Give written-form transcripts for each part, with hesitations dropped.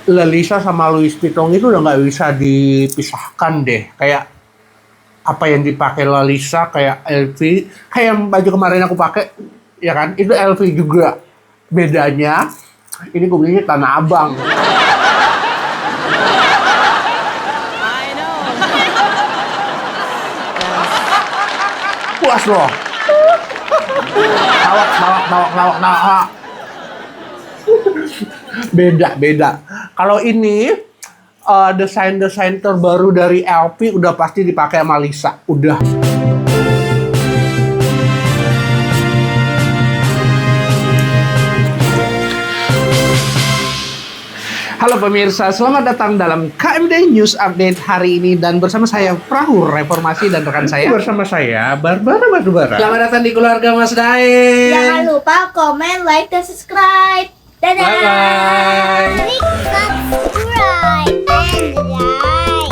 Lalisa sama Louis Vuitton itu udah nggak bisa dipisahkan deh. Kayak apa yang dipakai Lalisa kayak LV, kayak yang baju kemarin aku pakai, ya kan? Itu LV juga. Bedanya, ini gue belinya Tanah Abang. I know. Puas loh. Lawak. Beda. Kalau ini desain terbaru dari LV udah pasti dipakai sama Lisa. Udah. Halo pemirsa, selamat datang dalam KMD News Update hari ini dan bersama saya Perahu Reformasi dan rekan saya bersama saya Barbara Batubara. Selamat datang di keluarga Mas Daeng. Jangan lupa komen, like, dan subscribe. Dadah. Bye-bye. Klik subscribe and like.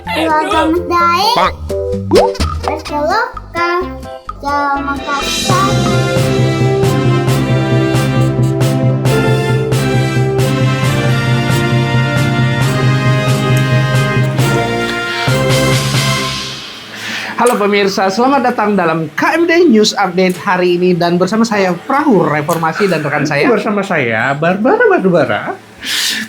Keluarga Mas Daeng. Berkeloka. Jangan kasar. Halo pemirsa, selamat datang dalam KMD News Update hari ini dan bersama saya Perahu Reformasi dan rekan saya bersama saya Barbara Batubara.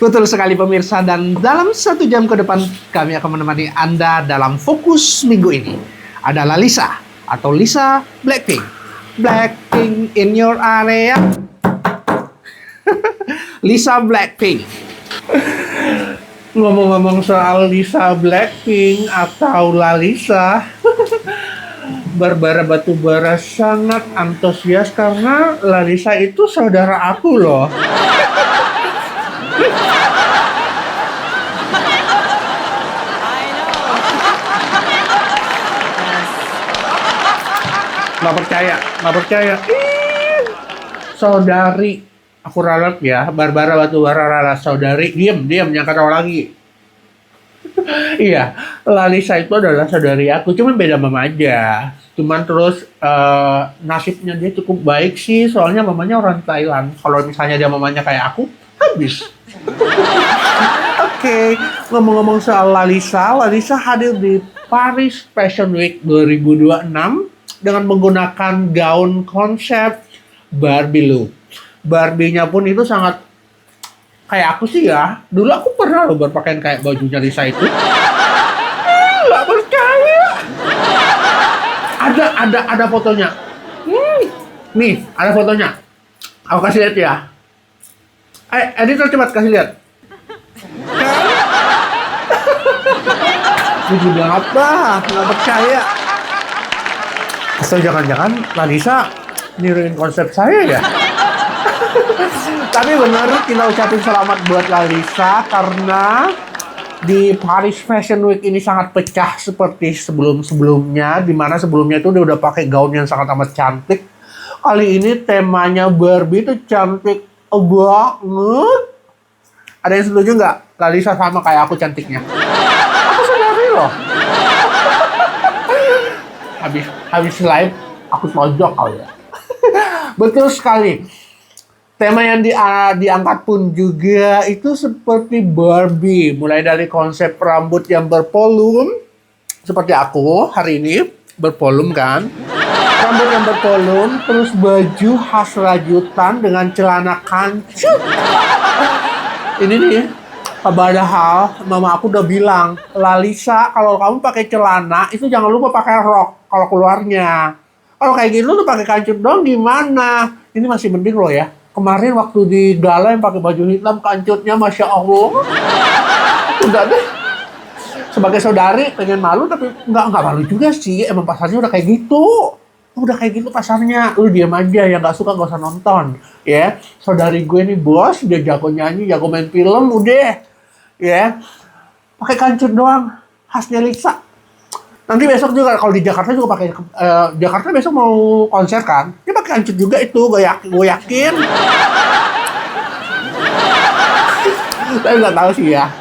Betul sekali pemirsa, dan dalam 1 jam ke depan kami akan menemani Anda dalam fokus minggu ini. Ada Lalisa atau Lisa Blackpink. Blackpink in your area. Lisa Blackpink. Ngomong-ngomong soal Lisa Blackpink atau Lalisa, Barbara Batubara sangat antusias karena Lalisa itu saudara aku loh. I know. Nggak percaya. Saudari. Aku ralat ya, Barbara Batubara ralat saudari. Diam, jangan ketawa lagi. Iya, Lalisa itu adalah saudari aku, cuman beda mama aja. Cuman terus nasibnya dia cukup baik sih, soalnya mamanya orang Thailand. Kalau misalnya dia mamanya kayak aku, habis. Oke, ngomong-ngomong soal Lalisa hadir di Paris Fashion Week 2026 dengan menggunakan gaun konsep Barbie look. Barbie-nya pun itu sangat kayak aku sih ya. Dulu aku pernah loh berpakaian kayak bajunya Lisa itu. Nggak percaya. Ada fotonya. Nih, ada fotonya. Aku kasih lihat ya. Editor cepat kasih lihat. Lucu banget bah, nggak percaya. Atau jangan-jangan Lalisa niruin konsep saya ya? Tapi benar kita ucapin selamat buat Lalisa karena di Paris Fashion Week ini sangat pecah seperti sebelum-sebelumnya, di mana sebelumnya itu dia udah pakai gaun yang sangat amat cantik. Kali ini temanya Barbie itu cantik banget. Ada yang setuju nggak? Lalisa sama kayak aku cantiknya. Aku sadari loh. Habis live aku tojok kali ya. Betul sekali. Tema yang diangkat pun juga itu seperti Barbie. Mulai dari konsep rambut yang bervolume. Seperti aku hari ini bervolume kan. Rambut yang bervolume. Terus baju khas rajutan dengan celana kancut. Ini nih. Padahal mama aku udah bilang, Lalisa kalau kamu pakai celana itu jangan lupa pakai rok kalau keluarnya. Kalau kayak gitu tuh pakai kancut dong gimana? Ini masih mending loh ya. Kemarin waktu di gala yang pakai baju hitam kancutnya Masya Allah. Udah deh. Sebagai saudari pengen malu tapi nggak malu juga sih. Emang pasarnya udah kayak gitu. Udah kayak gitu pasarnya. Lu diam aja, yang nggak suka nggak usah nonton. Ya, saudari gue nih bos, dia jago nyanyi, jago main film, udah. Ya, pakai kancut doang. Khasnya Lisa. Nanti besok juga kalau di Jakarta juga pakai Jakarta besok mau konser kan? Dia pakai kancut juga itu, gue yakin. Saya nggak tahu sih ya.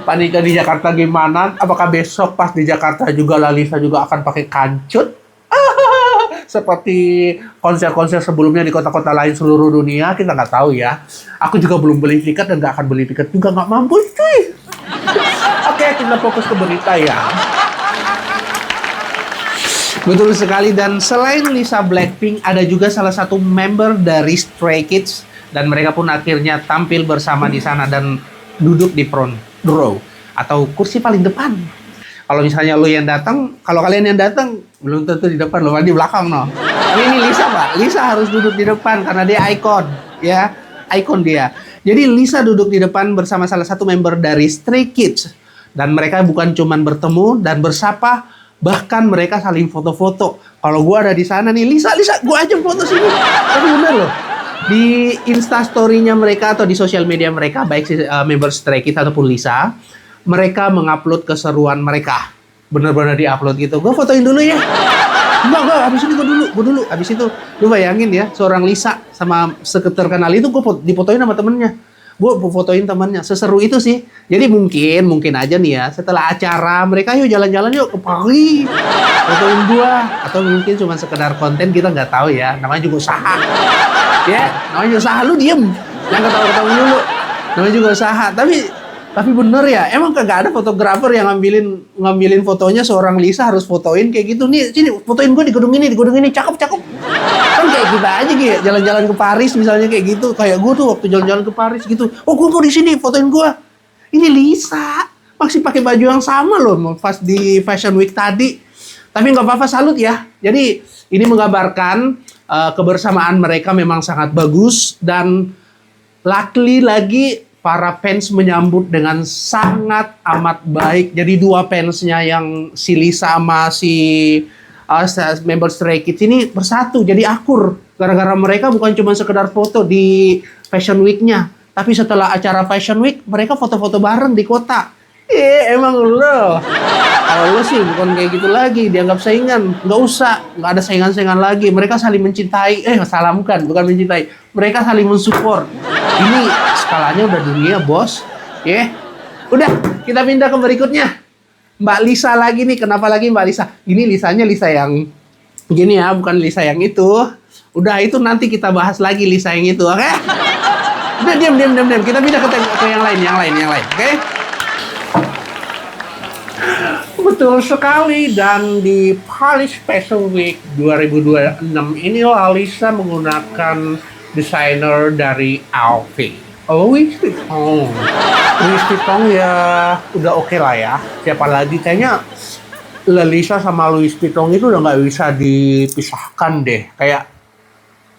Panitia di Jakarta gimana? Apakah besok pas di Jakarta juga Lalisa juga akan pakai kancut? seperti konser-konser sebelumnya di kota-kota lain seluruh dunia, kita nggak tahu ya. Aku juga belum beli tiket dan nggak akan beli tiket juga, nggak mampu cuy. Oke, kita fokus ke berita ya. Betul sekali, dan selain Lisa Blackpink, ada juga salah satu member dari Stray Kids, dan mereka pun akhirnya tampil bersama di sana dan duduk di front row atau kursi paling depan. Kalau misalnya lo yang datang, kalau kalian yang datang belum tentu di depan, lo di belakang no. Tapi ini Lisa Pak, Lisa harus duduk di depan karena dia ikon, ya, ikon dia. Jadi Lisa duduk di depan bersama salah satu member dari Stray Kids, dan mereka bukan cuman bertemu dan bersapa, bahkan mereka saling foto-foto. Kalau gua ada di sana nih, Lisa, gua aja foto sini. Tapi bener loh, di Instastory-nya mereka atau di sosial media mereka, baik member Stray Kids ataupun Lisa, mereka mengupload keseruan mereka. Bener-bener di-upload gitu. Gue fotoin dulu ya. Enggak, habis ini gue dulu. Habis itu, lu bayangin ya, seorang Lisa sama terkenal itu gue difotoin sama temennya. Gue fotoin temannya. Seseru itu sih. Jadi mungkin aja nih ya, setelah acara, mereka yuk jalan-jalan yuk ke Paris. Fotoin gue. Atau mungkin cuma sekedar konten, kita nggak tahu ya. Namanya juga usaha. Ya, namanya juga usaha. Lu diem. Jangan ketawa-ketawa dulu. Namanya juga usaha. Tapi bener ya, emang kagak ada fotografer yang ngambilin fotonya seorang Lisa harus fotoin kayak gitu. Nih, sini fotoin gue di gedung ini, cakep. Kan kayak kita aja gitu, jalan-jalan ke Paris misalnya kayak gitu. Kayak gue tuh waktu jalan-jalan ke Paris gitu. Oh, gue mau di sini, fotoin gue. Ini Lisa, masih pakai baju yang sama loh, pas di Fashion Week tadi. Tapi nggak apa-apa, salut ya. Jadi ini menggambarkan kebersamaan mereka memang sangat bagus, dan luckily lagi para fans menyambut dengan sangat amat baik. Jadi dua fansnya yang si Lisa sama si member Stray Kids ini bersatu, jadi akur. Gara-gara mereka bukan cuma sekedar foto di Fashion Week-nya, tapi setelah acara Fashion Week, mereka foto-foto bareng di kota. Emang lo. Kalau lo sih bukan kayak gitu lagi, dianggap saingan. Nggak ada saingan-saingan lagi. Mereka saling mencintai. Salah bukan mencintai. Mereka saling mensupport. Ini skalanya udah dunia, bos. Udah, kita pindah ke berikutnya. Mbak Lisa lagi nih. Kenapa lagi Mbak Lisa? Ini Lisanya Lisa yang gini ya, bukan Lisa yang itu. Udah, itu nanti kita bahas lagi Lisa yang itu, oke? Udah, diam. Kita pindah ke yang lain, oke? Betul sekali, dan di Paris Fashion Week 2026 ini Lisa menggunakan desainer dari LV. Louis Vuitton ya udah oke lah ya. Siapa lagi, kayaknya Lisa sama Louis Vuitton itu udah nggak bisa dipisahkan deh. Kayak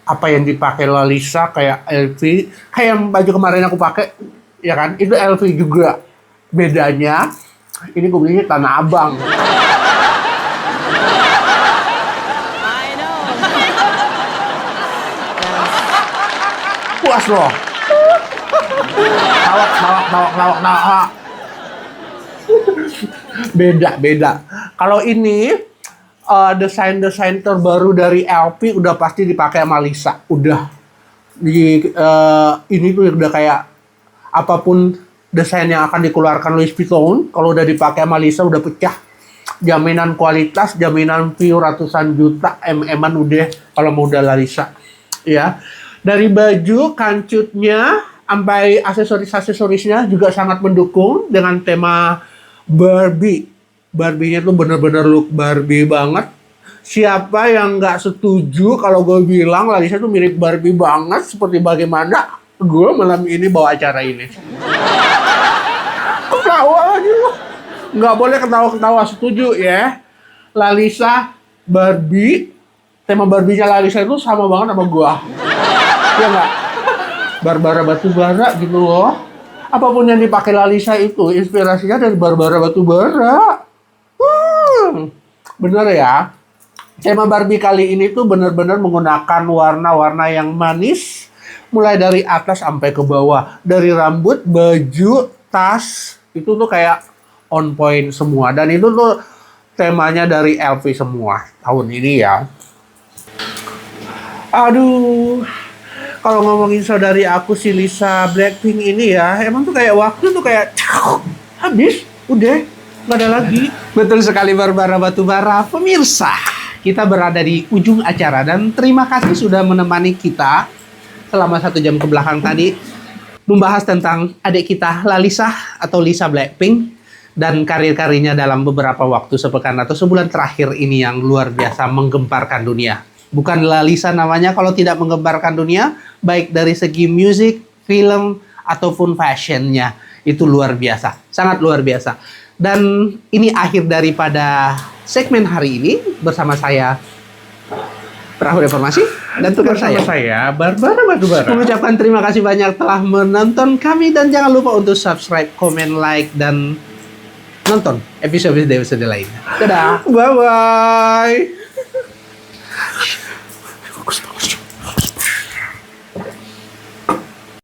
apa yang dipakai Lisa kayak LV, kayak baju kemarin aku pakai, ya kan? Itu LV juga. Bedanya ini gue belinya Tanah Abang. I know. Puas loh. Lawak. Beda. Kalau ini desain terbaru dari LP udah pasti dipakai sama Lisa. Udah ini tuh udah kayak apapun desain yang akan dikeluarkan Louis Vuitton, kalau udah dipakai sama Lisa udah pecah. Jaminan kualitas, jaminan view ratusan juta, MM-an udah kalau mau udah Lisa. Ya. Dari baju, kancutnya, sampai aksesorisnya juga sangat mendukung dengan tema Barbie. Barbie-nya tuh bener-bener look Barbie banget. Siapa yang nggak setuju kalau gue bilang Lisa tuh mirip Barbie banget, seperti bagaimana gue malam ini bawa acara ini. Ketawa lagi loh. Nggak boleh ketawa-ketawa, setuju ya. Lisa Barbie, tema Barbie-nya Lisa itu sama banget sama gue. Ya nggak? Barbara Batubara gitu loh. Apapun yang dipakai Lisa itu inspirasinya dari Barbara Batubara. Bener ya. Tema Barbie kali ini tuh bener-bener menggunakan warna-warna yang manis, mulai dari atas sampai ke bawah. Dari rambut, baju, tas, itu tuh kayak on point semua. Dan itu tuh temanya dari LV semua tahun ini ya. Aduh, kalau ngomongin saudari aku si Lisa Blackpink ini ya, emang tuh kayak waktu tuh kayak habis, udah, nggak ada lagi. Betul sekali Barbara Batubara, pemirsa. kita berada di ujung acara dan terima kasih sudah menemani kita selama 1 jam ke belakang tadi membahas tentang adik kita Lalisa atau Lisa Blackpink dan karir-karirnya dalam beberapa waktu sepekan atau sebulan terakhir ini yang luar biasa menggemparkan dunia. Bukan Lalisa namanya kalau tidak menggemparkan dunia, baik dari segi musik, film, ataupun fashionnya. Itu luar biasa, sangat luar biasa. Dan ini akhir daripada segmen hari ini bersama saya Perahu Reformasi dan tukar Bersama saya saya, Barbara Batubara. mengucapkan terima kasih banyak telah menonton kami dan jangan lupa untuk subscribe, komen, like dan nonton episode lainnya. Dadah. Bye-bye.